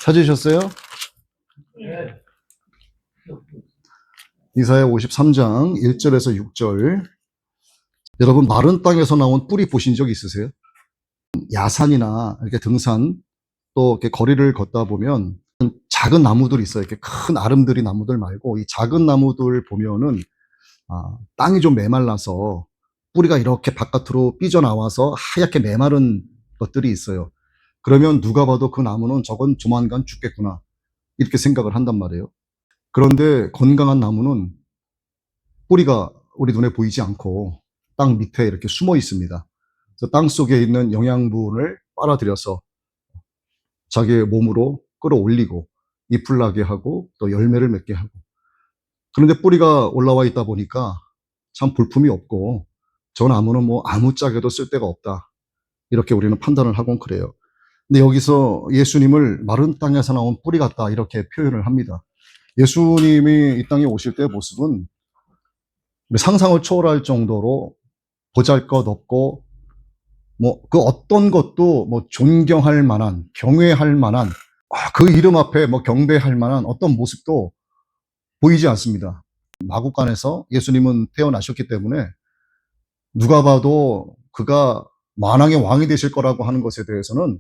찾으셨어요? 네. 이사야 53장 1절에서 6절. 여러분, 마른 땅에서 나온 뿌리 보신 적 있으세요? 야산이나 이렇게 등산, 또 이렇게 거리를 걷다 보면 작은 나무들이 있어요. 이렇게 큰 아름드리 나무들 말고 이 작은 나무들 보면은 땅이 좀 메말라서 뿌리가 이렇게 바깥으로 삐져나와서 하얗게 메마른 것들이 있어요. 그러면 누가 봐도 그 나무는 저건 조만간 죽겠구나, 이렇게 생각을 한단 말이에요. 그런데 건강한 나무는 뿌리가 우리 눈에 보이지 않고 땅 밑에 이렇게 숨어 있습니다. 그래서 땅 속에 있는 영양분을 빨아들여서 자기의 몸으로 끌어올리고 잎을 나게 하고 또 열매를 맺게 하고. 그런데 뿌리가 올라와 있다 보니까 참 볼품이 없고 저 나무는 뭐 아무짝에도 쓸데가 없다, 이렇게 우리는 판단을 하곤 그래요. 근데 여기서 예수님을 마른 땅에서 나온 뿌리 같다, 이렇게 표현을 합니다. 예수님이 이 땅에 오실 때의 모습은 상상을 초월할 정도로 보잘것없고 뭐 그 어떤 것도 뭐 존경할 만한, 경외할 만한, 그 이름 앞에 뭐 경배할 만한 어떤 모습도 보이지 않습니다. 마구간에서 예수님은 태어나셨기 때문에 누가 봐도 그가 만왕의 왕이 되실 거라고 하는 것에 대해서는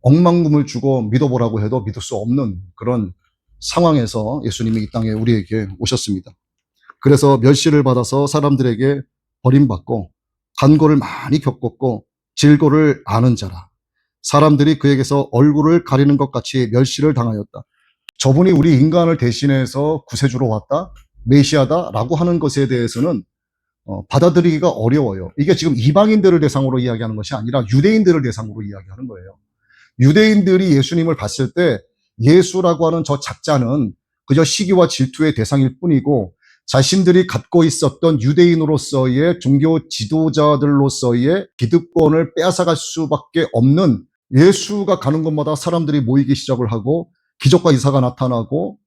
억만금을 주고 믿어보라고 해도 믿을 수 없는 그런 상황에서 예수님이 이 땅에 우리에게 오셨습니다. 그래서 멸시를 받아서 사람들에게 버림받고 간고를 많이 겪었고 질고를 아는 자라. 사람들이 그에게서 얼굴을 가리는 것 같이 멸시를 당하였다. 저분이 우리 인간을 대신해서 구세주로 왔다, 메시아다라고 하는 것에 대해서는 받아들이기가 어려워요. 이게 지금 이방인들을 대상으로 이야기하는 것이 아니라 유대인들을 대상으로 이야기하는 거예요. 유대인들이 예수님을 봤을 때 예수라고 하는 저 작자는 그저 시기와 질투의 대상일 뿐이고 자신들이 갖고 있었던 유대인으로서의 종교 지도자들로서의 기득권을 빼앗아갈 수밖에 없는, 예수가 가는 곳마다 사람들이 모이기 시작을 하고 기적과 이사가 나타나고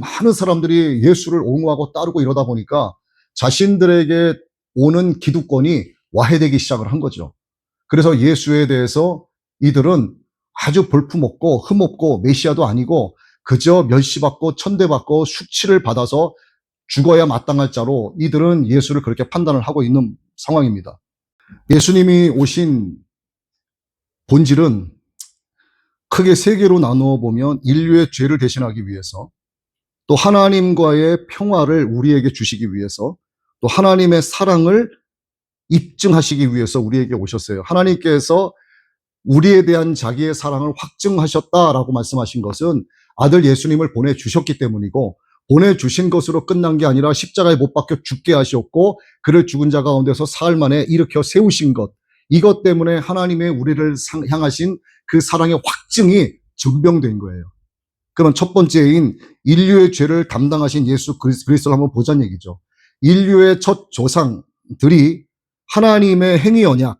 많은 사람들이 예수를 옹호하고 따르고 이러다 보니까 자신들에게 오는 기득권이 와해되기 시작을 한 거죠. 그래서 예수에 대해서 이들은 아주 볼품없고 흠없고 메시아도 아니고 그저 멸시받고 천대받고 수치를 받아서 죽어야 마땅할 자로 이들은 예수를 그렇게 판단을 하고 있는 상황입니다. 예수님이 오신 본질은 크게 세 개로 나누어 보면 인류의 죄를 대신하기 위해서, 또 하나님과의 평화를 우리에게 주시기 위해서, 또 하나님의 사랑을 입증하시기 위해서 우리에게 오셨어요. 하나님께서 우리에 대한 자기의 사랑을 확증하셨다라고 말씀하신 것은 아들 예수님을 보내주셨기 때문이고, 보내주신 것으로 끝난 게 아니라 십자가에 못 박혀 죽게 하셨고 그를 죽은 자 가운데서 사흘 만에 일으켜 세우신 것, 이것 때문에 하나님의 우리를 향하신 그 사랑의 확증이 증명된 거예요. 그러면 첫 번째인 인류의 죄를 담당하신 예수 그리스도를 한번 보자는 얘기죠. 인류의 첫 조상들이 하나님의 행위 언약,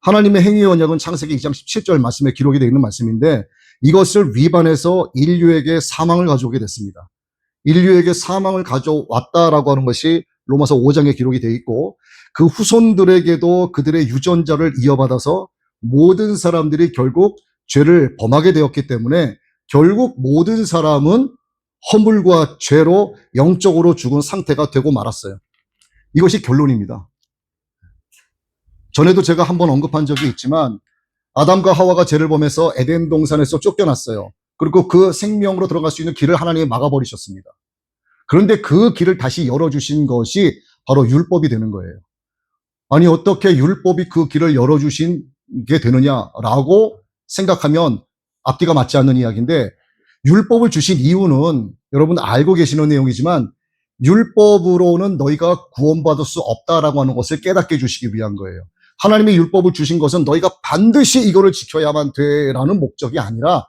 하나님의 행위 언약은 창세기 2장 17절 말씀에 기록이 되어 있는 말씀인데, 이것을 위반해서 인류에게 사망을 가져오게 됐습니다. 인류에게 사망을 가져왔다라고 하는 것이 로마서 5장에 기록이 되어 있고, 그 후손들에게도 그들의 유전자를 이어받아서 모든 사람들이 결국 죄를 범하게 되었기 때문에 결국 모든 사람은 허물과 죄로 영적으로 죽은 상태가 되고 말았어요. 이것이 결론입니다. 전에도 제가 한번 언급한 적이 있지만 아담과 하와가 죄를 범해서 에덴 동산에서 쫓겨났어요. 그리고 그 생명으로 들어갈 수 있는 길을 하나님이 막아버리셨습니다. 그런데 그 길을 다시 열어주신 것이 바로 율법이 되는 거예요. 아니, 어떻게 율법이 그 길을 열어주신 게 되느냐라고 생각하면 앞뒤가 맞지 않는 이야기인데, 율법을 주신 이유는 여러분 알고 계시는 내용이지만 율법으로는 너희가 구원받을 수 없다라고 하는 것을 깨닫게 해주시기 위한 거예요. 하나님이 율법을 주신 것은 너희가 반드시 이거를 지켜야만 돼라는 목적이 아니라,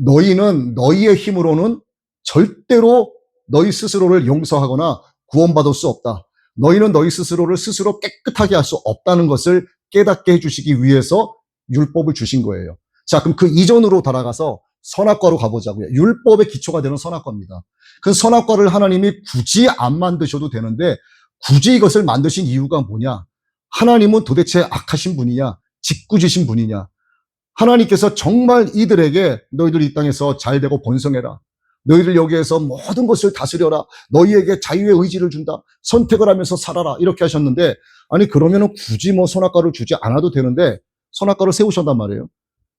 너희는 너희의 힘으로는 절대로 너희 스스로를 용서하거나 구원받을 수 없다, 너희는 너희 스스로를 스스로 깨끗하게 할 수 없다는 것을 깨닫게 해주시기 위해서 율법을 주신 거예요. 자, 그럼 그 이전으로 돌아가서 선악과로 가보자고요. 율법의 기초가 되는 선악과입니다. 그 선악과를 하나님이 굳이 안 만드셔도 되는데 굳이 이것을 만드신 이유가 뭐냐? 하나님은 도대체 악하신 분이냐? 짓궂으신 분이냐? 하나님께서 정말 이들에게 너희들 이 땅에서 잘 되고 번성해라. 너희들 여기에서 모든 것을 다스려라. 너희에게 자유의 의지를 준다. 선택을 하면서 살아라. 이렇게 하셨는데, 아니 그러면은 굳이 뭐 선악과를 주지 않아도 되는데 선악과를 세우셨단 말이에요.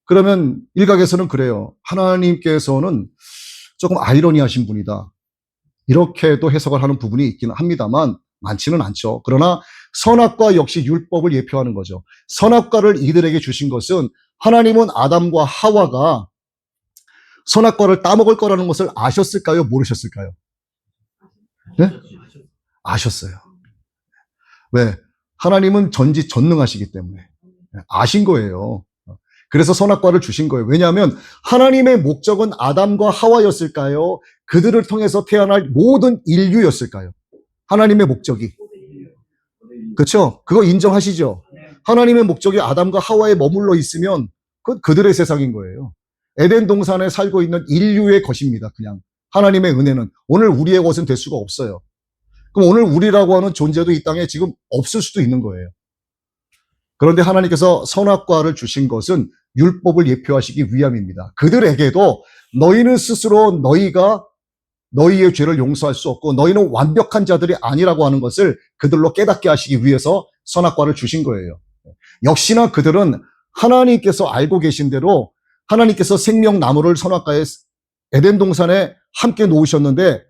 그러면 일각에서는 그래요. 하나님께서는 조금 아이러니하신 분이다. 이렇게도 해석을 하는 부분이 있기는 합니다만 많지는 않죠. 그러나 선악과 역시 율법을 예표하는 거죠. 선악과를 이들에게 주신 것은 하나님은 아담과 하와가 선악과를 따먹을 거라는 것을 아셨을까요? 모르셨을까요? 네? 아셨어요. 왜? 하나님은 전지전능하시기 때문에 아신 거예요. 그래서 선악과를 주신 거예요. 왜냐하면 하나님의 목적은 아담과 하와였을까요? 그들을 통해서 태어날 모든 인류였을까요? 하나님의 목적이. 그렇죠? 그거 인정하시죠? 하나님의 목적이 아담과 하와에 머물러 있으면 그건 그들의 세상인 거예요. 에덴 동산에 살고 있는 인류의 것입니다. 그냥 하나님의 은혜는. 오늘 우리의 것은 될 수가 없어요. 그럼 오늘 우리라고 하는 존재도 이 땅에 지금 없을 수도 있는 거예요. 그런데 하나님께서 선악과를 주신 것은 율법을 예표하시기 위함입니다. 그들에게도 너희는 스스로 너희가 너희의 죄를 용서할 수 없고 너희는 완벽한 자들이 아니라고 하는 것을 그들로 깨닫게 하시기 위해서 선악과를 주신 거예요. 역시나 그들은 하나님께서 알고 계신 대로 하나님께서 생명나무를 선악과에 에덴 동산에 함께 놓으셨는데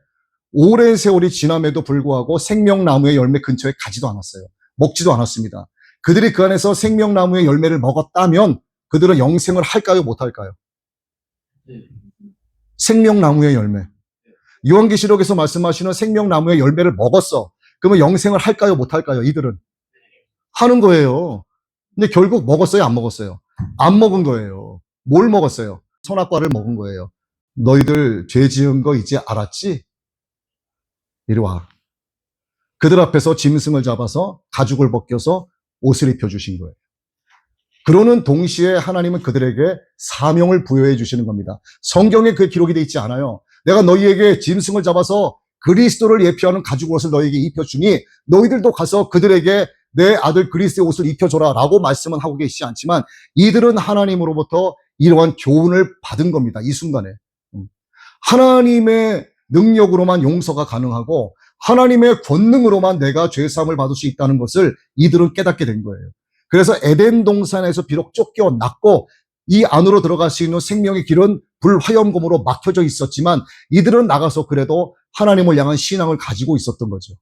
오랜 세월이 지남에도 불구하고 생명나무의 열매 근처에 가지도 않았어요. 먹지도 않았습니다. 그들이 그 안에서 생명나무의 열매를 먹었다면 그들은 영생을 할까요? 못할까요? 생명나무의 열매. 요한계시록에서 말씀하시는 생명나무의 열매를 먹었어. 그러면 영생을 할까요? 못할까요? 이들은 하는 거예요. 근데 결국 먹었어요? 안 먹었어요? 안 먹은 거예요. 뭘 먹었어요? 선악과를 먹은 거예요. 너희들 죄 지은 거 이제 알았지? 이리 와. 그들 앞에서 짐승을 잡아서 가죽을 벗겨서 옷을 입혀주신 거예요. 그러는 동시에 하나님은 그들에게 사명을 부여해 주시는 겁니다. 성경에 그 기록이 되어 있지 않아요. 내가 너희에게 짐승을 잡아서 그리스도를 예표하는 가죽 옷을 너희에게 입혀주니 너희들도 가서 그들에게 내 아들 그리스도의 옷을 입혀줘라 라고 말씀은 하고 계시지 않지만 이들은 하나님으로부터 이러한 교훈을 받은 겁니다. 이 순간에. 하나님의 능력으로만 용서가 가능하고 하나님의 권능으로만 내가 죄사함을 받을 수 있다는 것을 이들은 깨닫게 된 거예요. 그래서 에덴 동산에서 비록 쫓겨났고 이 안으로 들어갈 수 있는 생명의 길은 불화염검으로 막혀져 있었지만 이들은 나가서 그래도 하나님을 향한 신앙을 가지고 있었던 거죠.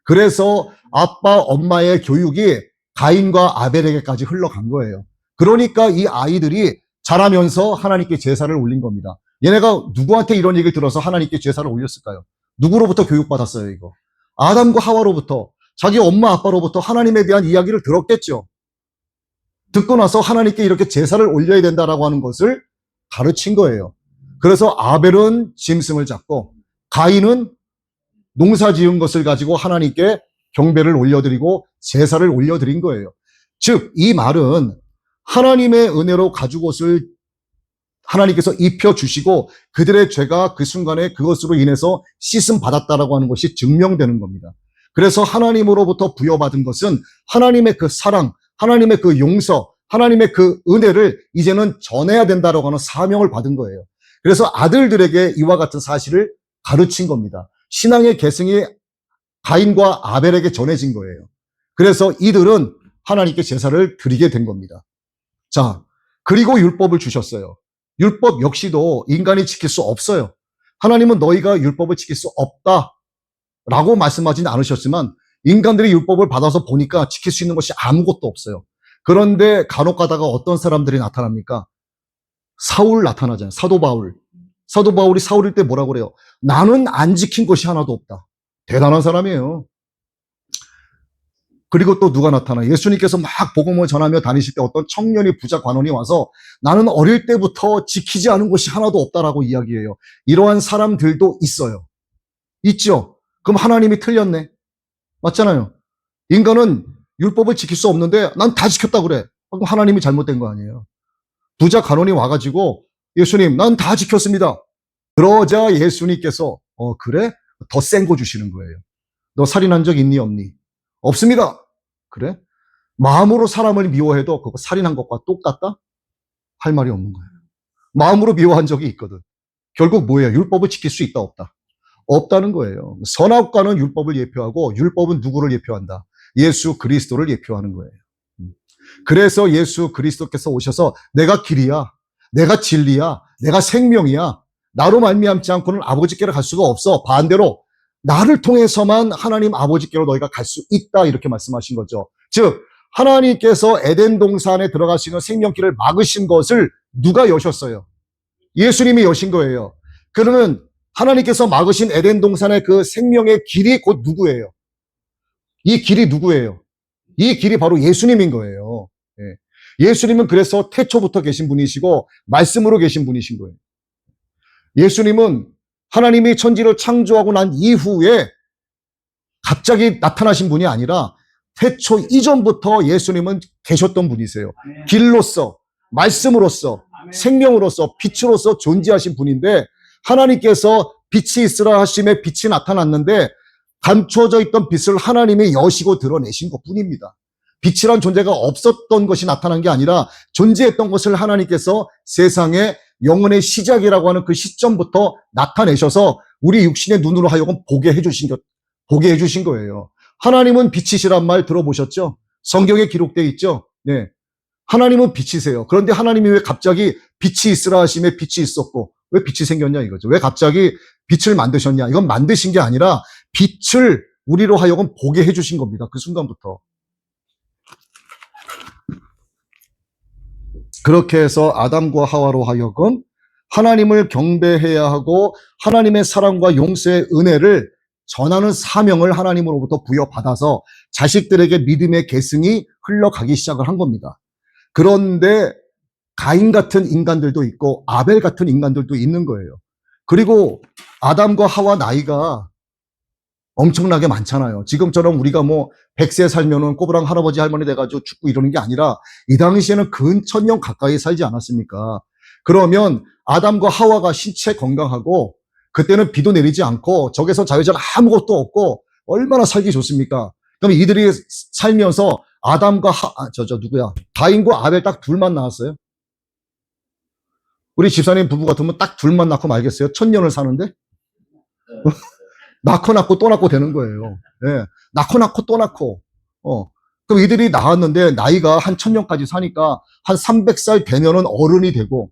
그래서 아빠, 엄마의 교육이 가인과 아벨에게까지 흘러간 거예요. 그러니까 이 아이들이 자라면서 하나님께 제사를 올린 겁니다. 얘네가 누구한테 이런 얘기를 들어서 하나님께 제사를 올렸을까요? 누구로부터 교육받았어요, 이거? 아담과 하와로부터, 자기 엄마, 아빠로부터 하나님에 대한 이야기를 들었겠죠. 듣고 나서 하나님께 이렇게 제사를 올려야 된다라고 하는 것을 가르친 거예요. 그래서 아벨은 짐승을 잡고 가인은 농사 지은 것을 가지고 하나님께 경배를 올려드리고 제사를 올려드린 거예요. 즉, 이 말은 하나님의 은혜로 가죽옷을 하나님께서 입혀주시고 그들의 죄가 그 순간에 그것으로 인해서 씻음 받았다라고 하는 것이 증명되는 겁니다. 그래서 하나님으로부터 부여받은 것은 하나님의 그 사랑, 하나님의 그 용서, 하나님의 그 은혜를 이제는 전해야 된다라고 하는 사명을 받은 거예요. 그래서 아들들에게 이와 같은 사실을 가르친 겁니다. 신앙의 계승이 가인과 아벨에게 전해진 거예요. 그래서 이들은 하나님께 제사를 드리게 된 겁니다. 자, 그리고 율법을 주셨어요. 율법 역시도 인간이 지킬 수 없어요. 하나님은 너희가 율법을 지킬 수 없다라고 말씀하지는 않으셨지만 인간들이 율법을 받아서 보니까 지킬 수 있는 것이 아무것도 없어요. 그런데 간혹 가다가 어떤 사람들이 나타납니까? 사울 나타나잖아요. 사도 바울. 사도 바울이 사울일 때 뭐라고 그래요? 나는 안 지킨 것이 하나도 없다. 대단한 사람이에요. 그리고 또 누가 나타나요? 예수님께서 막 복음을 전하며 다니실 때 어떤 청년이 부자 관원이 와서 나는 어릴 때부터 지키지 않은 것이 하나도 없다라고 이야기해요. 이러한 사람들도 있어요. 있죠? 그럼 하나님이 틀렸네. 맞잖아요. 인간은 율법을 지킬 수 없는데 난 다 지켰다 그래. 그럼 하나님이 잘못된 거 아니에요. 부자 관원이 와가지고 예수님 난 다 지켰습니다. 그러자 예수님께서 그래? 더 센 거 주시는 거예요. 너 살인한 적 있니 없니? 없습니다. 그래? 마음으로 사람을 미워해도 그거 살인한 것과 똑같다? 할 말이 없는 거예요. 마음으로 미워한 적이 있거든. 결국 뭐예요? 율법을 지킬 수 있다, 없다? 없다는 거예요. 선악과는 율법을 예표하고 율법은 누구를 예표한다? 예수 그리스도를 예표하는 거예요. 그래서 예수 그리스도께서 오셔서 내가 길이야, 내가 진리야, 내가 생명이야. 나로 말미암지 않고는 아버지께로 갈 수가 없어. 반대로 나를 통해서만 하나님 아버지께로 너희가 갈 수 있다, 이렇게 말씀하신 거죠. 즉 하나님께서 에덴 동산에 들어갈 수 있는 생명길을 막으신 것을 누가 여셨어요? 예수님이 여신 거예요. 그러면 하나님께서 막으신 에덴 동산의 그 생명의 길이 곧 누구예요? 이 길이 누구예요? 이 길이 바로 예수님인 거예요. 예수님은 그래서 태초부터 계신 분이시고 말씀으로 계신 분이신 거예요. 예수님은 하나님이 천지를 창조하고 난 이후에 갑자기 나타나신 분이 아니라 태초 이전부터 예수님은 계셨던 분이세요. 길로서, 말씀으로서, 생명으로서, 빛으로서 존재하신 분인데 하나님께서 빛이 있으라 하심에 빛이 나타났는데 감춰져 있던 빛을 하나님이 여시고 드러내신 것뿐입니다. 빛이란 존재가 없었던 것이 나타난 게 아니라 존재했던 것을 하나님께서 세상의 영혼의 시작이라고 하는 그 시점부터 나타내셔서 우리 육신의 눈으로 하여금 보게 해주신 거예요. 하나님은 빛이시란 말 들어보셨죠? 성경에 기록되어 있죠? 네. 하나님은 빛이세요. 그런데 하나님이 왜 갑자기 빛이 있으라 하심에 빛이 있었고 왜 빛이 생겼냐 이거죠. 왜 갑자기 빛을 만드셨냐. 이건 만드신 게 아니라 빛을 우리로 하여금 보게 해주신 겁니다. 그 순간부터. 그렇게 해서 아담과 하와로 하여금 하나님을 경배해야 하고 하나님의 사랑과 용서의 은혜를 전하는 사명을 하나님으로부터 부여받아서 자식들에게 믿음의 계승이 흘러가기 시작을 한 겁니다. 그런데 가인 같은 인간들도 있고 아벨 같은 인간들도 있는 거예요. 그리고 아담과 하와 나이가 엄청나게 많잖아요. 지금처럼 우리가 뭐 100세 살면은 꼬부랑 할아버지 할머니 돼가지고 죽고 이러는 게 아니라 이 당시에는 근 1000년 가까이 살지 않았습니까? 그러면 아담과 하와가 신체 건강하고 그때는 비도 내리지 않고 적에서 자유자가 아무것도 없고 얼마나 살기 좋습니까? 그럼 이들이 살면서 아담과 누구야? 가인과 아벨 딱 둘만 낳았어요. 우리 집사님 부부 같으면 딱 둘만 낳고 말겠어요? 1000년을 사는데? 낳고 또 낳고 되는 거예요. 예. 낳고 또 낳고. 그럼 이들이 낳았는데 나이가 한 1000년까지 사니까 한 300살 되면은 어른이 되고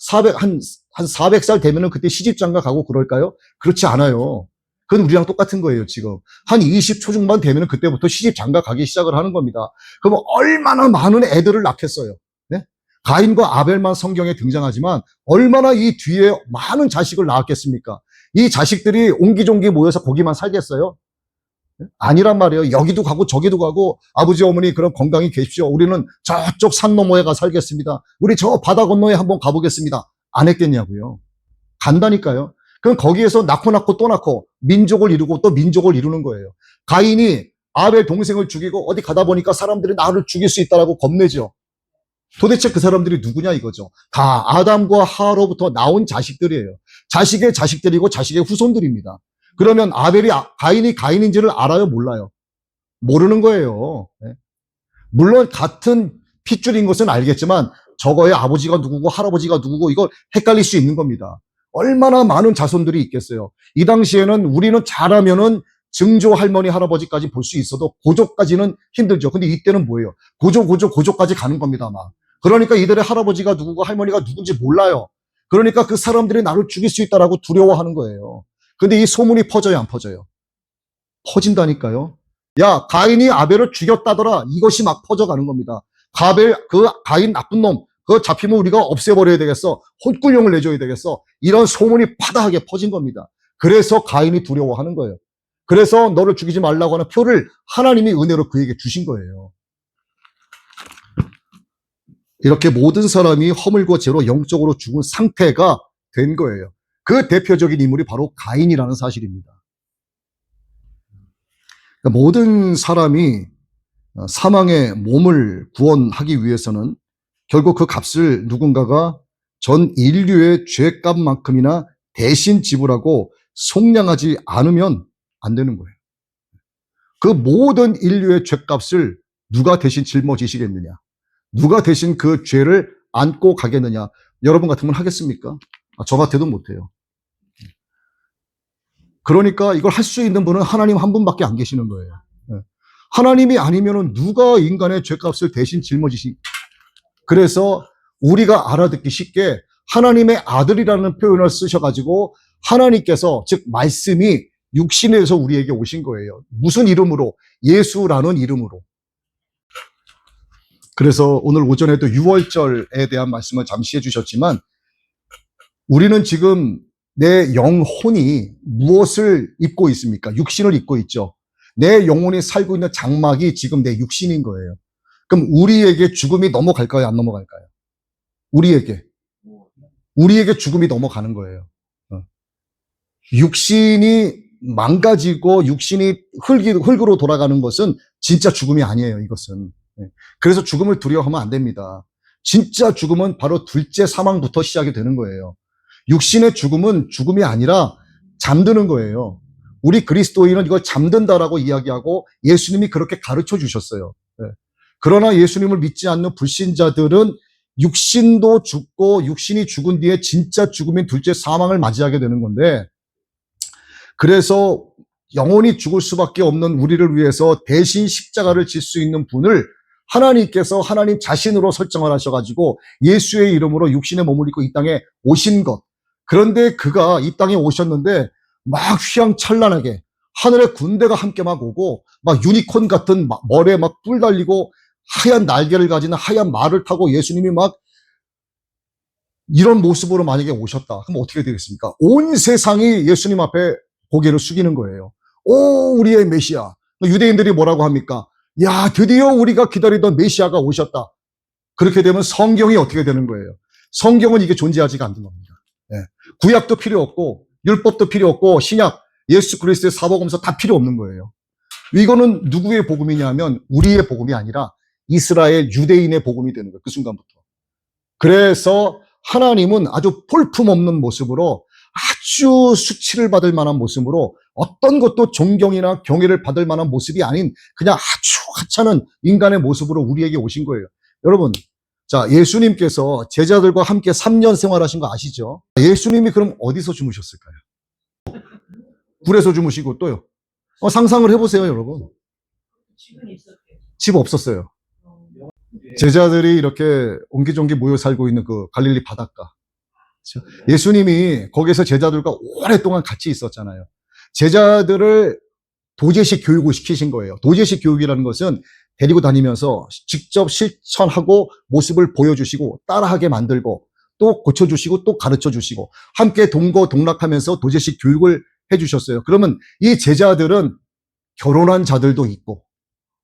한 400살 되면은 그때 시집장가 가고 그럴까요? 그렇지 않아요. 그건 우리랑 똑같은 거예요, 지금. 한 20초 중반 되면은 그때부터 시집장가 가기 시작을 하는 겁니다. 그럼 얼마나 많은 애들을 낳겠어요? 네? 가인과 아벨만 성경에 등장하지만 얼마나 이 뒤에 많은 자식을 낳았겠습니까? 이 자식들이 옹기종기 모여서 거기만 살겠어요? 아니란 말이에요. 여기도 가고 저기도 가고 아버지 어머니 그럼 건강히 계십시오. 우리는 저쪽 산 너머에 가 살겠습니다. 우리 저 바다 건너에 한번 가보겠습니다. 안 했겠냐고요. 간다니까요. 그럼 거기에서 낳고 또 낳고 민족을 이루고 또 민족을 이루는 거예요. 가인이 아벨 동생을 죽이고 어디 가다 보니까 사람들이 나를 죽일 수 있다라고 겁내죠. 도대체 그 사람들이 누구냐 이거죠. 다 아담과 하와로부터 나온 자식들이에요. 자식의 자식들이고 자식의 후손들입니다. 그러면 가인이 가인인지를 알아요, 몰라요? 모르는 거예요. 물론 같은 핏줄인 것은 알겠지만 저거의 아버지가 누구고 할아버지가 누구고 이걸 헷갈릴 수 있는 겁니다. 얼마나 많은 자손들이 있겠어요. 이 당시에는 우리는 잘하면은 증조 할머니 할아버지까지 볼 수 있어도 고조까지는 힘들죠. 근데 이때는 뭐예요? 고조까지 가는 겁니다, 막. 그러니까 이들의 할아버지가 누구고 할머니가 누군지 몰라요. 그러니까 그 사람들이 나를 죽일 수 있다라고 두려워하는 거예요. 근데 이 소문이 퍼져요, 안 퍼져요? 퍼진다니까요. 야, 가인이 아벨을 죽였다더라. 이것이 막 퍼져가는 겁니다. 가인 나쁜 놈, 그거 잡히면 우리가 없애버려야 되겠어. 혼꿀령을 내줘야 되겠어. 이런 소문이 파다하게 퍼진 겁니다. 그래서 가인이 두려워하는 거예요. 그래서 너를 죽이지 말라고 하는 표를 하나님이 은혜로 그에게 주신 거예요. 이렇게 모든 사람이 허물고 죄로 영적으로 죽은 상태가 된 거예요. 그 대표적인 인물이 바로 가인이라는 사실입니다. 그러니까 모든 사람이 사망의 몸을 구원하기 위해서는 결국 그 값을 누군가가 전 인류의 죄값만큼이나 대신 지불하고 속량하지 않으면 안 되는 거예요. 그 모든 인류의 죄값을 누가 대신 짊어지시겠느냐? 누가 대신 그 죄를 안고 가겠느냐? 여러분 같으면 하겠습니까? 저 같아도 못해요. 그러니까 이걸 할 수 있는 분은 하나님 한 분밖에 안 계시는 거예요. 하나님이 아니면은 누가 인간의 죄값을 대신 짊어지시? 그래서 우리가 알아듣기 쉽게 하나님의 아들이라는 표현을 쓰셔가지고 하나님께서, 즉 말씀이 육신에서 우리에게 오신 거예요. 무슨 이름으로? 예수라는 이름으로. 그래서 오늘 오전에도 유월절에 대한 말씀을 잠시 해주셨지만, 우리는 지금 내 영혼이 무엇을 입고 있습니까? 육신을 입고 있죠. 내 영혼이 살고 있는 장막이 지금 내 육신인 거예요. 그럼 우리에게 죽음이 넘어갈까요? 안 넘어갈까요? 우리에게 죽음이 넘어가는 거예요. 육신이 망가지고 육신이 흙으로 돌아가는 것은 진짜 죽음이 아니에요, 이것은. 그래서 죽음을 두려워하면 안 됩니다. 진짜 죽음은 바로 둘째 사망부터 시작이 되는 거예요. 육신의 죽음은 죽음이 아니라 잠드는 거예요. 우리 그리스도인은 이걸 잠든다라고 이야기하고 예수님이 그렇게 가르쳐 주셨어요. 그러나 예수님을 믿지 않는 불신자들은 육신도 죽고 육신이 죽은 뒤에 진짜 죽음인 둘째 사망을 맞이하게 되는 건데, 그래서 영원히 죽을 수밖에 없는 우리를 위해서 대신 십자가를 질 수 있는 분을 하나님께서 하나님 자신으로 설정을 하셔가지고 예수의 이름으로 육신의 몸을 입고 이 땅에 오신 것. 그런데 그가 이 땅에 오셨는데 막 휘황찬란하게 하늘의 군대가 함께 막 오고 막 유니콘 같은 머리에 막 뿔 달리고 하얀 날개를 가진 하얀 말을 타고 예수님이 막 이런 모습으로 만약에 오셨다. 그럼 어떻게 되겠습니까? 온 세상이 예수님 앞에 고개를 숙이는 거예요. 오, 우리의 메시아. 유대인들이 뭐라고 합니까? 야, 드디어 우리가 기다리던 메시아가 오셨다. 그렇게 되면 성경이 어떻게 되는 거예요? 성경은 이게 존재하지가 않는 겁니다. 구약도 필요 없고 율법도 필요 없고 신약, 예수 그리스도의 사복음서 다 필요 없는 거예요. 이거는 누구의 복음이냐면 우리의 복음이 아니라 이스라엘 유대인의 복음이 되는 거예요. 그 순간부터. 그래서 하나님은 아주 볼품없는 모습으로, 아주 수치를 받을 만한 모습으로, 어떤 것도 존경이나 경외를 받을 만한 모습이 아닌 그냥 아주 하찮은 인간의 모습으로 우리에게 오신 거예요. 여러분, 자, 예수님께서 제자들과 함께 3년 생활하신 거 아시죠? 예수님이 그럼 어디서 주무셨을까요? 굴에서 주무시고 또요. 상상을 해보세요, 여러분. 집 없었어요. 제자들이 이렇게 옹기종기 모여 살고 있는 그 갈릴리 바닷가. 예수님이 거기서 제자들과 오랫동안 같이 있었잖아요. 제자들을 도제식 교육을 시키신 거예요. 도제식 교육이라는 것은 데리고 다니면서 직접 실천하고 모습을 보여주시고 따라하게 만들고 또 고쳐주시고 또 가르쳐주시고 함께 동거동락하면서 도제식 교육을 해주셨어요. 그러면 이 제자들은 결혼한 자들도 있고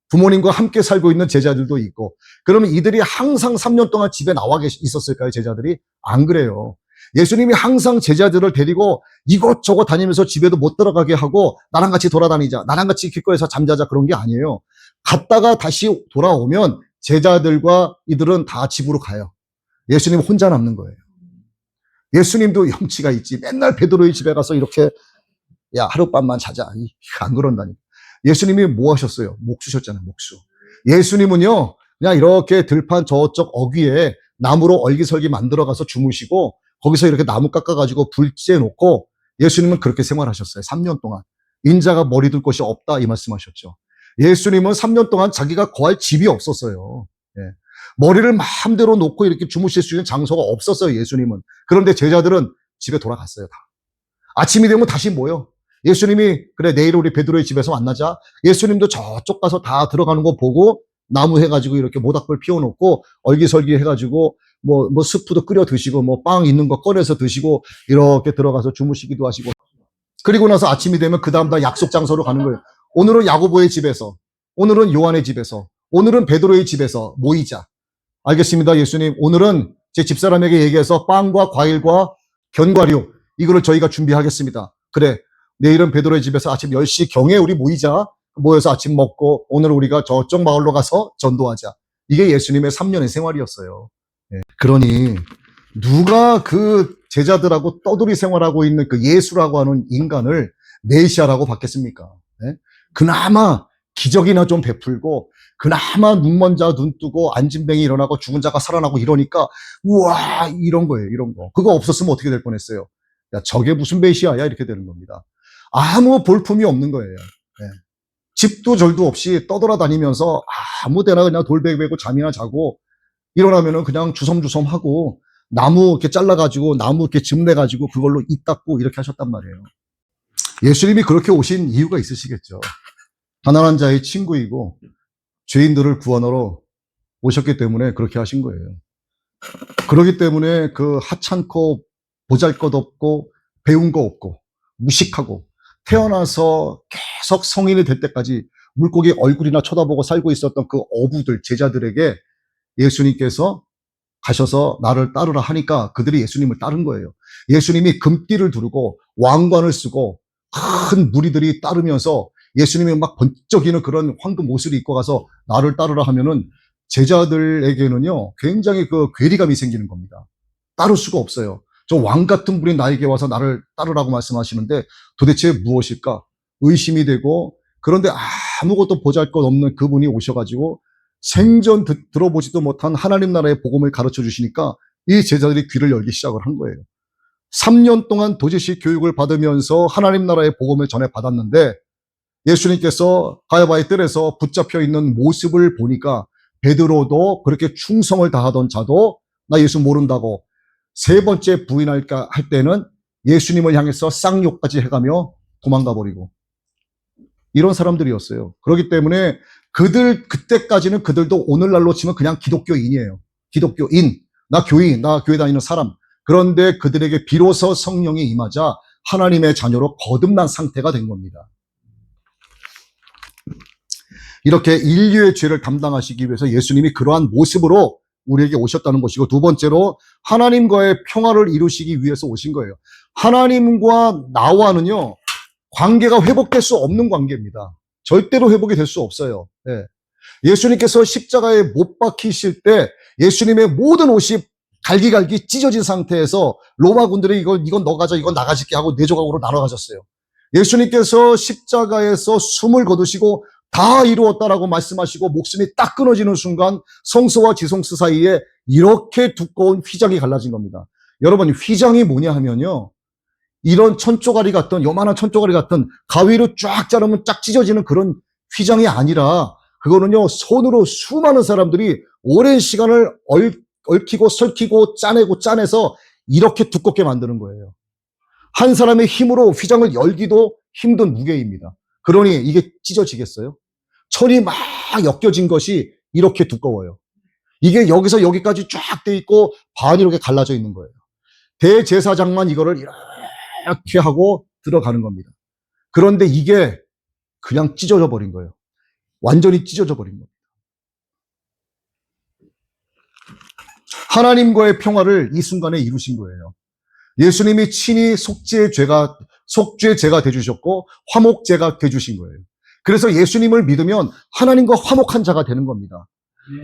부모님과 함께 살고 있는 제자들도 있고, 그러면 이들이 항상 3년 동안 집에 나와 있었을까요? 제자들이? 안 그래요. 예수님이 항상 제자들을 데리고 이곳저곳 다니면서 집에도 못 들어가게 하고 나랑 같이 돌아다니자, 나랑 같이 길거리에서 잠자자, 그런 게 아니에요. 갔다가 다시 돌아오면 제자들과 이들은 다 집으로 가요. 예수님 혼자 남는 거예요. 예수님도 염치가 있지. 맨날 베드로의 집에 가서 이렇게 야, 하룻밤만 자자. 안 그런다니까. 예수님이 뭐 하셨어요? 목수셨잖아요, 목수. 예수님은요, 그냥 이렇게 들판 저쪽 어귀에 나무로 얼기설기 만들어가서 주무시고, 거기서 이렇게 나무 깎아가지고 불 쬐놓고, 예수님은 그렇게 생활하셨어요. 3년 동안. 인자가 머리 둘 곳이 없다, 이 말씀하셨죠. 예수님은 3년 동안 자기가 거할 집이 없었어요. 머리를 마음대로 놓고 이렇게 주무실 수 있는 장소가 없었어요, 예수님은. 그런데 제자들은 집에 돌아갔어요, 다. 아침이 되면 다시 모여. 예수님이 그래 내일 우리 베드로의 집에서 만나자. 예수님도 저쪽 가서 다 들어가는 거 보고 나무 해가지고 이렇게 모닥불 피워놓고 얼기설기 해가지고 뭐 스프도 끓여 드시고 뭐 빵 있는 거 꺼내서 드시고 이렇게 들어가서 주무시기도 하시고, 그리고 나서 아침이 되면 그 다음날 약속 장소로 가는 거예요. 오늘은 야고보의 집에서, 오늘은 요한의 집에서, 오늘은 베드로의 집에서 모이자. 알겠습니다, 예수님. 오늘은 제 집사람에게 얘기해서 빵과 과일과 견과류 이거를 저희가 준비하겠습니다. 그래, 내일은 베드로의 집에서 아침 10시 경에 우리 모이자. 모여서 아침 먹고 오늘 우리가 저쪽 마을로 가서 전도하자. 이게 예수님의 3년의 생활이었어요. 그러니 누가 그 제자들하고 떠돌이 생활하고 있는 그 예수라고 하는 인간을 메시아라고 받겠습니까? 그나마 기적이나 좀 베풀고 그나마 눈먼 자 눈 뜨고 앉은 뱅이 일어나고 죽은 자가 살아나고 이러니까 우와 이런 거예요. 이런 거. 그거 없었으면 어떻게 될 뻔했어요. 야 저게 무슨 메시아야 이렇게 되는 겁니다. 아무 볼품이 없는 거예요. 네. 집도 절도 없이 떠돌아다니면서 아무 데나 그냥 돌베고 잠이나 자고 일어나면은 그냥 주섬주섬 하고 나무 이렇게 잘라가지고 나무 이렇게 즙 내가지고 그걸로 입 닦고 이렇게 하셨단 말이에요. 예수님이 그렇게 오신 이유가 있으시겠죠. 가난한 자의 친구이고 죄인들을 구원하러 오셨기 때문에 그렇게 하신 거예요. 그렇기 때문에 그 하찮고 보잘것없고 배운 거 없고 무식하고 태어나서 계속 성인이 될 때까지 물고기 얼굴이나 쳐다보고 살고 있었던 그 어부들 제자들에게 예수님께서 가셔서 나를 따르라 하니까 그들이 예수님을 따른 거예요. 예수님이 금띠를 두르고 왕관을 쓰고 큰 무리들이 따르면서 예수님이 막 번쩍이는 그런 황금 옷을 입고 가서 나를 따르라 하면은 제자들에게는요 굉장히 그 괴리감이 생기는 겁니다. 따를 수가 없어요. 저 왕 같은 분이 나에게 와서 나를 따르라고 말씀하시는데 도대체 무엇일까? 의심이 되고 그런데 아무것도 보잘것없는 그분이 오셔가지고 생전 들어보지도 못한 하나님 나라의 복음을 가르쳐 주시니까 이 제자들이 귀를 열기 시작을 한 거예요. 3년 동안 도지시 교육을 받으면서 하나님 나라의 복음을 전해 받았는데 예수님께서 가야바의 뜰에서 붙잡혀 있는 모습을 보니까 베드로도 그렇게 충성을 다하던 자도 나 예수 모른다고 세 번째 부인할까 할 때는 예수님을 향해서 쌍욕까지 해가며 도망가 버리고 이런 사람들이었어요. 그렇기 때문에 그때까지는 그들도 오늘날로 치면 그냥 기독교인이에요. 기독교인, 나 교인, 나 교회 다니는 사람. 그런데 그들에게 비로소 성령이 임하자 하나님의 자녀로 거듭난 상태가 된 겁니다. 이렇게 인류의 죄를 담당하시기 위해서 예수님이 그러한 모습으로 우리에게 오셨다는 것이고 두 번째로 하나님과의 평화를 이루시기 위해서 오신 거예요. 하나님과 나와는요 관계가 회복될 수 없는 관계입니다. 절대로 회복이 될 수 없어요. 네. 예수님께서 십자가에 못 박히실 때 예수님의 모든 옷이 갈기갈기 찢어진 상태에서 로마 군들이 이건 너 가져 이건 나 가질게 하고 네 조각으로 나눠 가졌어요. 예수님께서 십자가에서 숨을 거두시고 다 이루었다라고 말씀하시고 목숨이 딱 끊어지는 순간 성소와 지성소 사이에 이렇게 두꺼운 휘장이 갈라진 겁니다. 여러분 휘장이 뭐냐 하면요 이런 천조가리 같은 요만한 천조가리 같은 가위로 쫙 자르면 쫙 찢어지는 그런 휘장이 아니라 그거는요 손으로 수많은 사람들이 오랜 시간을 얽히고 설키고 짜내서 이렇게 두껍게 만드는 거예요. 한 사람의 힘으로 휘장을 열기도 힘든 무게입니다. 그러니 이게 찢어지겠어요? 천이 막 엮여진 것이 이렇게 두꺼워요. 이게 여기서 여기까지 쫙 돼 있고 반이 이렇게 갈라져 있는 거예요. 대제사장만 이거를 이렇게 하고 들어가는 겁니다. 그런데 이게 그냥 찢어져 버린 거예요. 완전히 찢어져 버린 겁니다. 하나님과의 평화를 이 순간에 이루신 거예요. 예수님이 친히 속죄제가 되주셨고 화목제가 되주신 거예요. 그래서 예수님을 믿으면 하나님과 화목한 자가 되는 겁니다.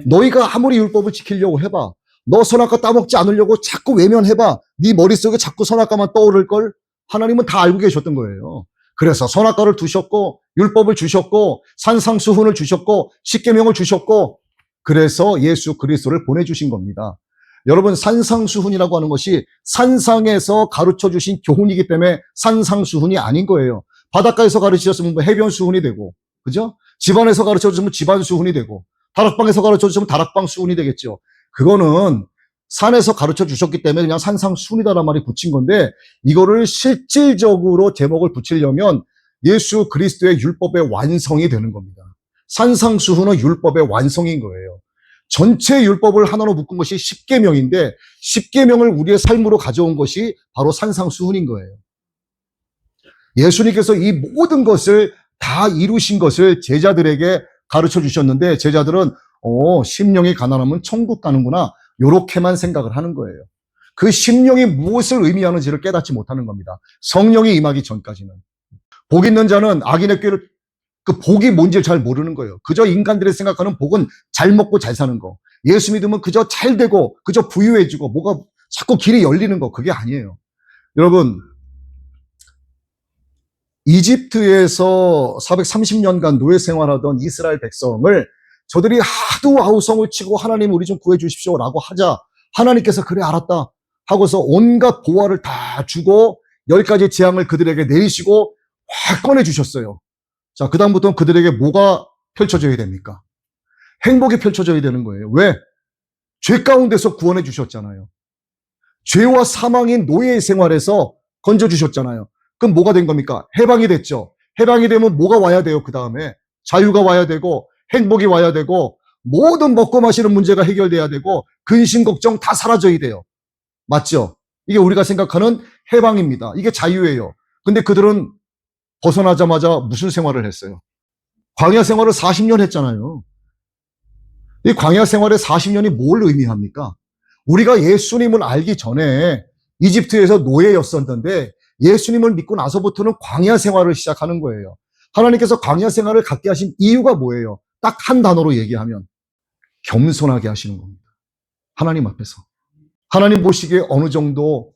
너희가 아무리 율법을 지키려고 해봐. 너 선악과 따먹지 않으려고 자꾸 외면해봐. 네 머릿속에 자꾸 선악과만 떠오를걸? 하나님은 다 알고 계셨던 거예요. 그래서 선악과를 두셨고 율법을 주셨고 산상수훈을 주셨고 십계명을 주셨고 그래서 예수 그리스도를 보내주신 겁니다. 여러분 산상수훈이라고 하는 것이 산상에서 가르쳐 주신 교훈이기 때문에 산상수훈이 아닌 거예요. 바닷가에서 가르치셨으면 해변수훈이 되고 그죠? 집안에서 가르쳐 주시면 집안수훈이 되고 다락방에서 가르쳐 주시면 다락방 수훈이 되겠죠. 그거는 산에서 가르쳐 주셨기 때문에 그냥 산상수훈이다라는 말이 붙인 건데 이거를 실질적으로 제목을 붙이려면 예수 그리스도의 율법의 완성이 되는 겁니다. 산상수훈은 율법의 완성인 거예요. 전체 율법을 하나로 묶은 것이 십계명인데 십계명을 우리의 삶으로 가져온 것이 바로 산상수훈인 거예요. 예수님께서 이 모든 것을 다 이루신 것을 제자들에게 가르쳐 주셨는데 제자들은 심령이 가난하면 천국 가는구나 이렇게만 생각을 하는 거예요. 그 심령이 무엇을 의미하는지를 깨닫지 못하는 겁니다. 성령이 임하기 전까지는. 복 있는 자는 악인의 꾀를 그 복이 뭔지 잘 모르는 거예요. 그저 인간들이 생각하는 복은 잘 먹고 잘 사는 거. 예수 믿으면 그저 잘 되고 그저 부유해지고 뭐가 자꾸 길이 열리는 거. 그게 아니에요. 여러분 이집트에서 430년간 노예 생활하던 이스라엘 백성을 저들이 하도 아우성을 치고 하나님 우리 좀 구해 주십시오라고 하자 하나님께서 그래 알았다 하고서 온갖 보화를 다 주고 10가지 재앙을 그들에게 내리시고 확 꺼내 주셨어요. 자, 그다음부터는 그들에게 뭐가 펼쳐져야 됩니까? 행복이 펼쳐져야 되는 거예요. 왜? 죄 가운데서 구원해 주셨잖아요. 죄와 사망인 노예의 생활에서 건져 주셨잖아요. 그럼 뭐가 된 겁니까? 해방이 됐죠. 해방이 되면 뭐가 와야 돼요? 그 다음에 자유가 와야 되고 행복이 와야 되고 모든 먹고 마시는 문제가 해결돼야 되고 근심 걱정 다 사라져야 돼요. 맞죠? 이게 우리가 생각하는 해방입니다. 이게 자유예요. 근데 그들은 벗어나자마자 무슨 생활을 했어요? 광야 생활을 40년 했잖아요. 이 광야 생활의 40년이 뭘 의미합니까? 우리가 예수님을 알기 전에 이집트에서 노예였었는데 예수님을 믿고 나서부터는 광야 생활을 시작하는 거예요. 하나님께서 광야 생활을 갖게 하신 이유가 뭐예요? 딱 한 단어로 얘기하면 겸손하게 하시는 겁니다. 하나님 앞에서. 하나님 보시기에 어느 정도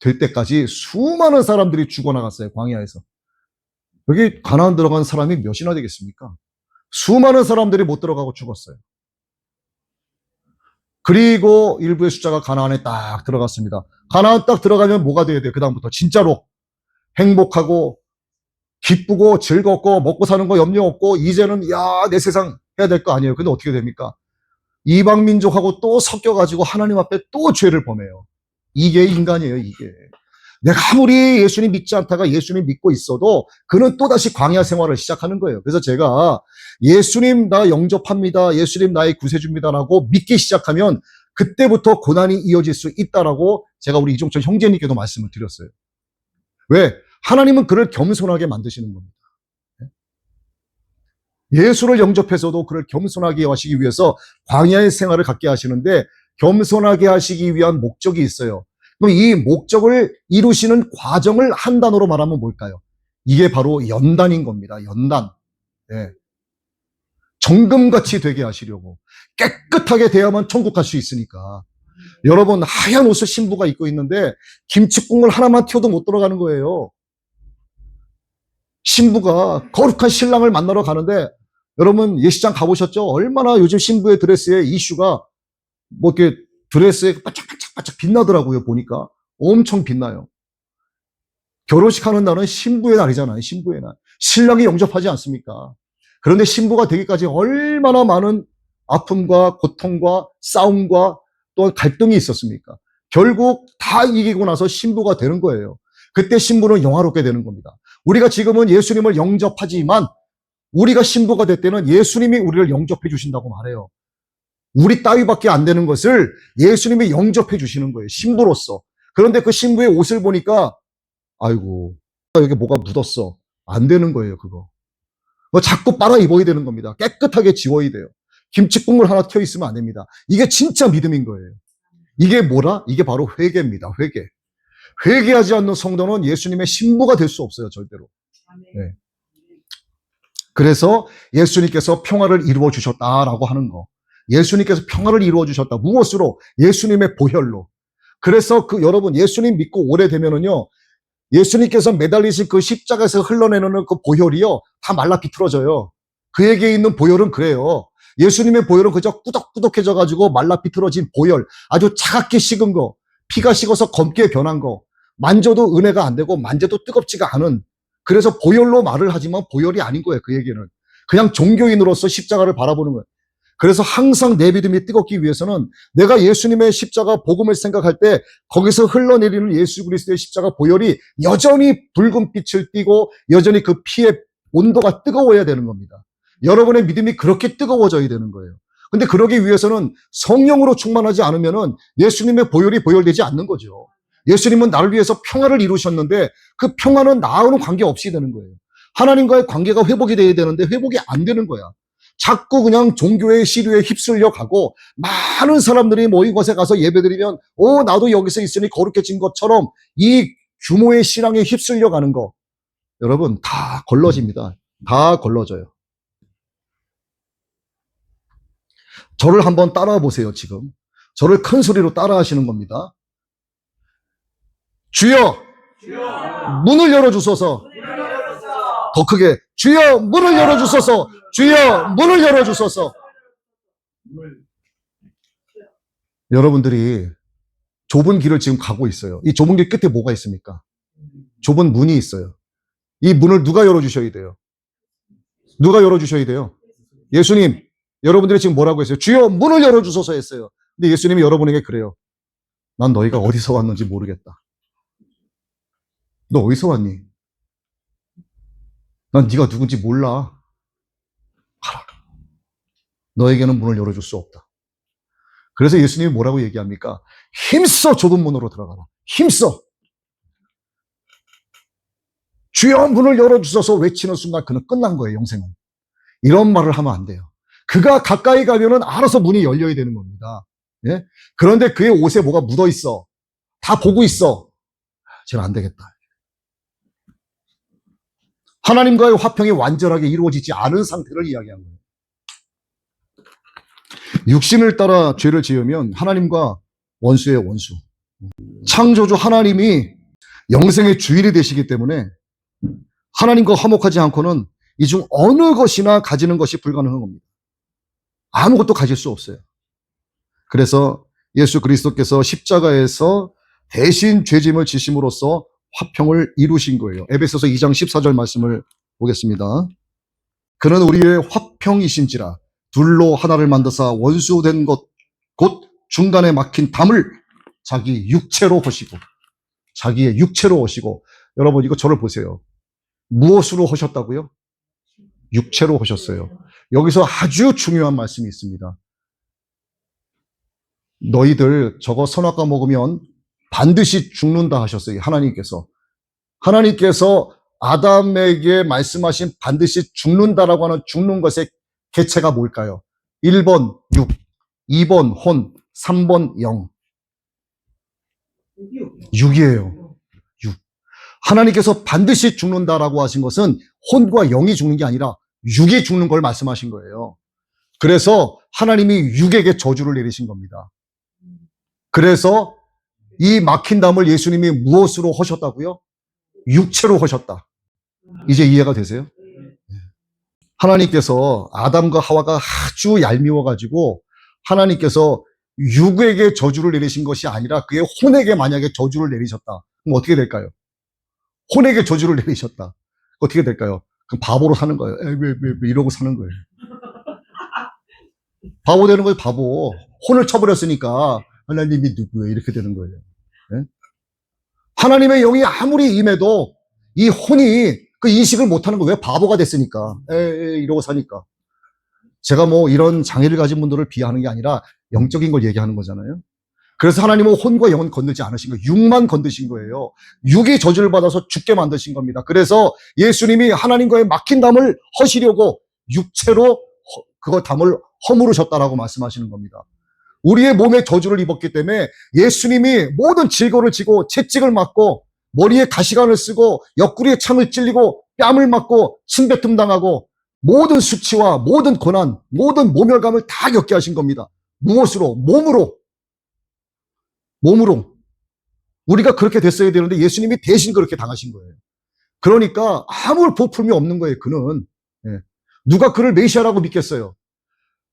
될 때까지 수많은 사람들이 죽어나갔어요. 광야에서. 여기 가나안 들어간 사람이 몇이나 되겠습니까? 수많은 사람들이 못 들어가고 죽었어요. 그리고 일부의 숫자가 가나안에 딱 들어갔습니다. 가나안 딱 들어가면 뭐가 돼야 돼요? 그 다음부터 진짜로 행복하고 기쁘고 즐겁고 먹고 사는 거 염려 없고 이제는 야, 내 세상 해야 될 거 아니에요. 근데 어떻게 됩니까? 이방 민족하고 또 섞여가지고 하나님 앞에 또 죄를 범해요. 이게 인간이에요, 이게. 내가 아무리 예수님 믿지 않다가 예수님 믿고 있어도 그는 또다시 광야 생활을 시작하는 거예요. 그래서 제가 예수님 나 영접합니다. 예수님 나의 구세주입니다라고 믿기 시작하면 그때부터 고난이 이어질 수 있다라고 제가 우리 이종철 형제님께도 말씀을 드렸어요. 왜? 하나님은 그를 겸손하게 만드시는 겁니다. 예수를 영접해서도 그를 겸손하게 하시기 위해서 광야의 생활을 갖게 하시는데 겸손하게 하시기 위한 목적이 있어요. 그럼 이 목적을 이루시는 과정을 한 단어로 말하면 뭘까요? 이게 바로 연단인 겁니다. 연단. 네. 정금같이 되게 하시려고. 깨끗하게 돼야만 천국 갈 수 있으니까. 여러분 하얀 옷을 신부가 입고 있는데 김치국물 하나만 튀어도 못 들어가는 거예요. 신부가 거룩한 신랑을 만나러 가는데 여러분 예식장 가보셨죠? 얼마나 요즘 신부의 드레스에 이슈가 뭐 이렇게 드레스에 반짝반짝 빛나더라고요. 보니까 엄청 빛나요. 결혼식 하는 날은 신부의 날이잖아요. 신부의 날. 신랑이 영접하지 않습니까? 그런데 신부가 되기까지 얼마나 많은 아픔과 고통과 싸움과 또 갈등이 있었습니까? 결국 다 이기고 나서 신부가 되는 거예요. 그때 신부는 영화롭게 되는 겁니다. 우리가 지금은 예수님을 영접하지만 우리가 신부가 될 때는 예수님이 우리를 영접해 주신다고 말해요. 우리 따위밖에 안 되는 것을 예수님이 영접해 주시는 거예요. 신부로서. 그런데 그 신부의 옷을 보니까 아이고 여기 뭐가 묻었어. 안 되는 거예요. 그거. 자꾸 빨아 입어야 되는 겁니다. 깨끗하게 지워야 돼요. 김치국물 하나 튀어 있으면 안 됩니다. 이게 진짜 믿음인 거예요. 이게 뭐라? 이게 바로 회개입니다. 회개. 회개하지 않는 성도는 예수님의 신부가 될 수 없어요. 절대로. 네. 그래서 예수님께서 평화를 이루어 주셨다라고 하는 거. 예수님께서 평화를 이루어 주셨다. 무엇으로? 예수님의 보혈로. 그래서 여러분 예수님 믿고 오래되면은요. 예수님께서 매달리신 그 십자가에서 흘러내는 그 보혈이요. 다 말라 비틀어져요. 그에게 있는 보혈은 그래요. 예수님의 보혈은 그저 꾸덕꾸덕해져 가지고 말라 비틀어진 보혈. 아주 차갑게 식은 거. 피가 식어서 검게 변한 거. 만져도 은혜가 안 되고 만져도 뜨겁지가 않은. 그래서 보혈로 말을 하지만 보혈이 아닌 거예요. 그에게는. 그냥 종교인으로서 십자가를 바라보는 거예요. 그래서 항상 내 믿음이 뜨겁기 위해서는 내가 예수님의 십자가 복음을 생각할 때 거기서 흘러내리는 예수 그리스도의 십자가 보혈이 여전히 붉은 빛을 띠고 여전히 그 피의 온도가 뜨거워야 되는 겁니다. 여러분의 믿음이 그렇게 뜨거워져야 되는 거예요. 근데 그러기 위해서는 성령으로 충만하지 않으면은 예수님의 보혈이 보혈되지 않는 거죠. 예수님은 나를 위해서 평화를 이루셨는데 그 평화는 나하고는 관계없이 되는 거예요. 하나님과의 관계가 회복이 돼야 되는데 회복이 안 되는 거야. 자꾸 그냥 종교의 시류에 휩쓸려 가고 많은 사람들이 모인 곳에 가서 예배드리면 나도 여기서 있으니 거룩해진 것처럼 이 규모의 신앙에 휩쓸려 가는 거 여러분 다 걸러집니다. 다 걸러져요. 저를 한번 따라와 보세요. 지금 저를 큰 소리로 따라 하시는 겁니다. 주여, 문을 열어주소서. 더 크게 주여 문을 열어주소서. 주여 문을 열어주소서. 여러분들이 좁은 길을 지금 가고 있어요. 이 좁은 길 끝에 뭐가 있습니까? 좁은 문이 있어요. 이 문을 누가 열어주셔야 돼요? 누가 열어주셔야 돼요? 예수님. 여러분들이 지금 뭐라고 했어요? 주여 문을 열어주소서 했어요. 근데 예수님이 여러분에게 그래요. 난 너희가 어디서 왔는지 모르겠다. 너 어디서 왔니? 난 네가 누군지 몰라. 가라. 너에게는 문을 열어줄 수 없다. 그래서 예수님이 뭐라고 얘기합니까? 힘써 좁은 문으로 들어가라. 힘써. 주여 문을 열어주셔서 외치는 순간 그는 끝난 거예요. 영생은. 이런 말을 하면 안 돼요. 그가 가까이 가면은 알아서 문이 열려야 되는 겁니다. 예? 그런데 그의 옷에 뭐가 묻어 있어. 다 보고 있어. 쟤는 안 되겠다. 하나님과의 화평이 완전하게 이루어지지 않은 상태를 이야기한 거예요. 육신을 따라 죄를 지으면 하나님과 원수의 원수. 창조주 하나님이 영생의 주인이 되시기 때문에 하나님과 화목하지 않고는 이 중 어느 것이나 가지는 것이 불가능한 겁니다. 아무것도 가질 수 없어요. 그래서 예수 그리스도께서 십자가에서 대신 죄짐을 지심으로써 화평을 이루신 거예요. 에베소서 2장 14절 말씀을 보겠습니다. 그는 우리의 화평이신지라 둘로 하나를 만드사 원수된 것 곧 중간에 막힌 담을 자기 육체로 하시고, 자기의 육체로 하시고. 여러분 이거 저를 보세요. 무엇으로 하셨다고요? 육체로 하셨어요. 여기서 아주 중요한 말씀이 있습니다. 너희들 저거 선악과 먹으면 반드시 죽는다 하셨어요. 하나님께서. 하나님께서 아담에게 말씀하신 반드시 죽는다라고 하는 죽는 것의 개체가 뭘까요? 1번 육, 2번 혼, 3번 영. 6이에요. 6. 하나님께서 반드시 죽는다라고 하신 것은 혼과 영이 죽는 게 아니라 육이 죽는 걸 말씀하신 거예요. 그래서 하나님이 육에게 저주를 내리신 겁니다. 그래서 이 막힌 담을 예수님이 무엇으로 하셨다고요? 육체로 하셨다. 이제 이해가 되세요? 하나님께서 아담과 하와가 아주 얄미워가지고 하나님께서 육에게 저주를 내리신 것이 아니라 그의 혼에게 만약에 저주를 내리셨다. 그럼 어떻게 될까요? 혼에게 저주를 내리셨다. 어떻게 될까요? 그럼 바보로 사는 거예요. 이러고 사는 거예요. 바보 되는 거예요, 바보. 혼을 쳐버렸으니까 하나님이 누구예요? 이렇게 되는 거예요. 네? 하나님의 영이 아무리 임해도 이 혼이 그 인식을 못하는 거예요. 왜? 바보가 됐으니까. 이러고 사니까. 제가 뭐 이런 장애를 가진 분들을 비하하는 게 아니라 영적인 걸 얘기하는 거잖아요. 그래서 하나님은 혼과 영은 건들지 않으신 거예요. 육만 건드신 거예요. 육이 저주를 받아서 죽게 만드신 겁니다. 그래서 예수님이 하나님과의 막힌 담을 허시려고 육체로 그거 담을 허물으셨다라고 말씀하시는 겁니다. 우리의 몸에 저주를 입었기 때문에 예수님이 모든 질고를 지고 채찍을 맞고 머리에 가시관을 쓰고 옆구리에 창을 찔리고 뺨을 맞고 침뱉음 당하고 모든 수치와 모든 고난, 모든 모멸감을 다 겪게 하신 겁니다. 무엇으로? 몸으로. 몸으로. 우리가 그렇게 됐어야 되는데 예수님이 대신 그렇게 당하신 거예요. 그러니까 아무 보품이 없는 거예요, 그는. 누가 그를 메시아라고 믿겠어요?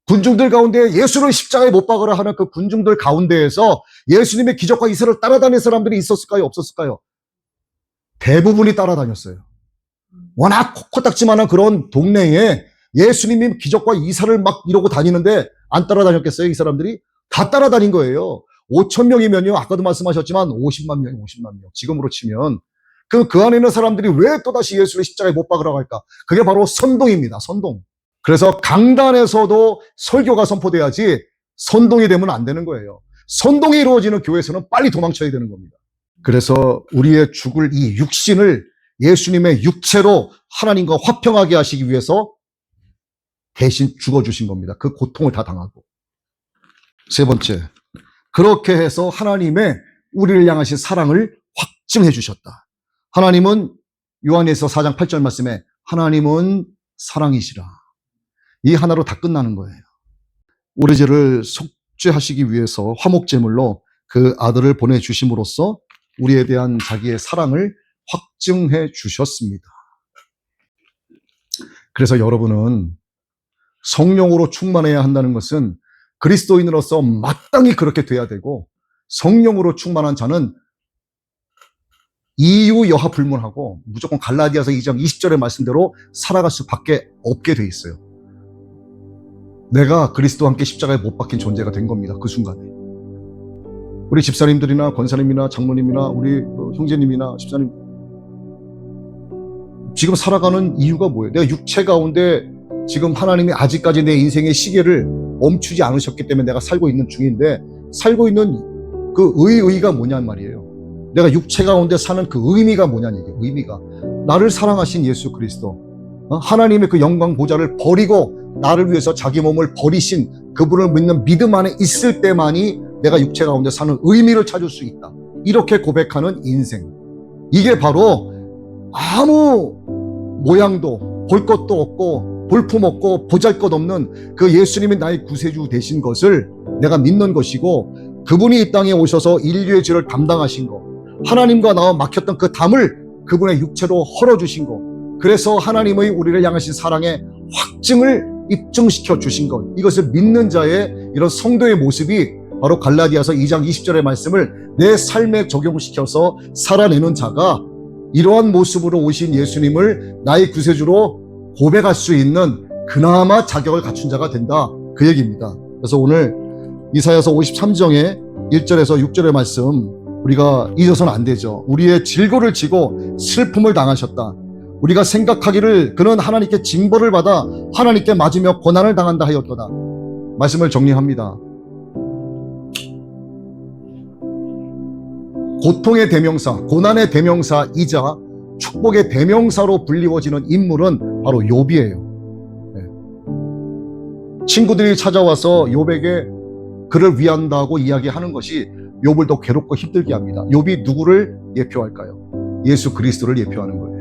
군중들 가운데 예수를 십자가에 못 박으라 하는 그 군중들 가운데에서 예수님의 기적과 이사를 따라다니는 사람들이 있었을까요? 없었을까요? 대부분이 따라다녔어요. 워낙 코딱지만한 그런 동네에 예수님이 기적과 이사를 막 이러고 다니는데 안 따라다녔겠어요? 이 사람들이? 다 따라다닌 거예요. 5천 명이면요. 아까도 말씀하셨지만 50만 명, 50만 명. 지금으로 치면. 그 안에 있는 사람들이 왜 또다시 예수를 십자가에 못 박으라고 할까? 그게 바로 선동입니다. 선동. 그래서 강단에서도 설교가 선포돼야지 선동이 되면 안 되는 거예요. 선동이 이루어지는 교회에서는 빨리 도망쳐야 되는 겁니다. 그래서 우리의 죽을 이 육신을 예수님의 육체로 하나님과 화평하게 하시기 위해서 대신 죽어주신 겁니다. 그 고통을 다 당하고. 세 번째, 그렇게 해서 하나님의 우리를 향하신 사랑을 확증해 주셨다. 하나님은 요한에서 4장 8절 말씀에 하나님은 사랑이시라. 이 하나로 다 끝나는 거예요. 우리 죄를 속죄하시기 위해서 화목제물로 그 아들을 보내주심으로써 우리에 대한 자기의 사랑을 확증해 주셨습니다. 그래서 여러분은 성령으로 충만해야 한다는 것은 그리스도인으로서 마땅히 그렇게 돼야 되고, 성령으로 충만한 자는 이유 여하 불문하고 무조건 갈라디아서 2장 20절의 말씀대로 살아갈 수밖에 없게 돼 있어요. 내가 그리스도와 함께 십자가에 못 박힌 존재가 된 겁니다. 그 순간에. 우리 집사님들이나 권사님이나 장로님이나 우리 형제님이나 집사님, 지금 살아가는 이유가 뭐예요? 내가 육체 가운데 지금 하나님이 아직까지 내 인생의 시계를 멈추지 않으셨기 때문에 내가 살고 있는 중인데, 살고 있는 그 의의가 뭐냔 말이에요. 내가 육체 가운데 사는 그 의미가 뭐냐는 얘기예요. 의미가 나를 사랑하신 예수 그리스도, 하나님의 그 영광 보좌를 버리고 나를 위해서 자기 몸을 버리신 그분을 믿는 믿음 안에 있을 때만이 내가 육체 가운데 사는 의미를 찾을 수 있다. 이렇게 고백하는 인생, 이게 바로 아무 모양도 볼 것도 없고 볼품 없고 보잘것없는 그 예수님이 나의 구세주 되신 것을 내가 믿는 것이고, 그분이 이 땅에 오셔서 인류의 죄를 담당하신 것, 하나님과 나와 막혔던 그 담을 그분의 육체로 헐어주신 것, 그래서 하나님의 우리를 향하신 사랑의 확증을 입증시켜 주신 것, 이것을 믿는 자의 이런 성도의 모습이 바로 갈라디아서 2장 20절의 말씀을 내 삶에 적용시켜서 살아내는 자가 이러한 모습으로 오신 예수님을 나의 구세주로 고백할 수 있는 그나마 자격을 갖춘 자가 된다, 그 얘기입니다. 그래서 오늘 이사야서 53장의 1절에서 6절의 말씀 우리가 잊어서는 안 되죠. 우리의 질고를 지고 슬픔을 당하셨다. 우리가 생각하기를 그는 하나님께 징벌을 받아 하나님께 맞으며 고난을 당한다 하였도다. 말씀을 정리합니다. 고통의 대명사, 고난의 대명사이자 축복의 대명사로 불리워지는 인물은 바로 욥이에요. 친구들이 찾아와서 욥에게 그를 위한다고 이야기하는 것이 욥을 더 괴롭고 힘들게 합니다. 욥이 누구를 예표할까요? 예수 그리스도를 예표하는 거예요.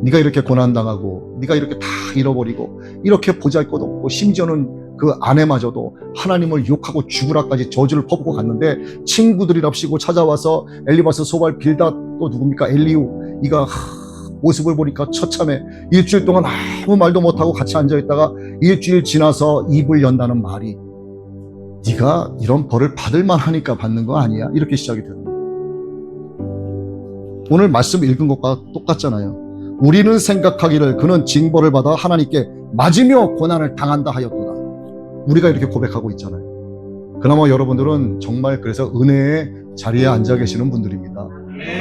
네가 이렇게 고난당하고 네가 이렇게 다 잃어버리고 이렇게 보잘것없고 심지어는 그 아내마저도 하나님을 욕하고 죽으라까지 저주를 퍼붓고 갔는데, 친구들이랍시고 찾아와서 엘리바스, 소발, 빌닷, 또 누굽니까? 엘리우, 이가 모습을 보니까 처참해. 일주일 동안 아무 말도 못하고 같이 앉아있다가 일주일 지나서 입을 연다는 말이, 네가 이런 벌을 받을 만하니까 받는 거 아니야? 이렇게 시작이 되는 거예요. 오늘 말씀 읽은 것과 똑같잖아요. 우리는 생각하기를 그는 징벌을 받아 하나님께 맞으며 고난을 당한다 하였도다. 우리가 이렇게 고백하고 있잖아요. 그나마 여러분들은 정말 그래서 은혜의 자리에 앉아 계시는 분들입니다.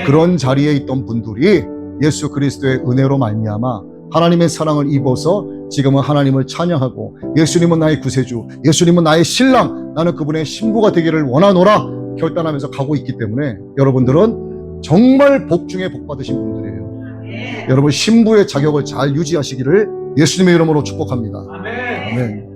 그런 자리에 있던 분들이 예수 그리스도의 은혜로 말미암아 하나님의 사랑을 입어서 지금은 하나님을 찬양하고, 예수님은 나의 구세주, 예수님은 나의 신랑, 나는 그분의 신부가 되기를 원하노라 결단하면서 가고 있기 때문에 여러분들은 정말 복 중에 복 받으신 분들이에요. 여러분 신부의 자격을 잘 유지하시기를 예수님의 이름으로 축복합니다. 아멘.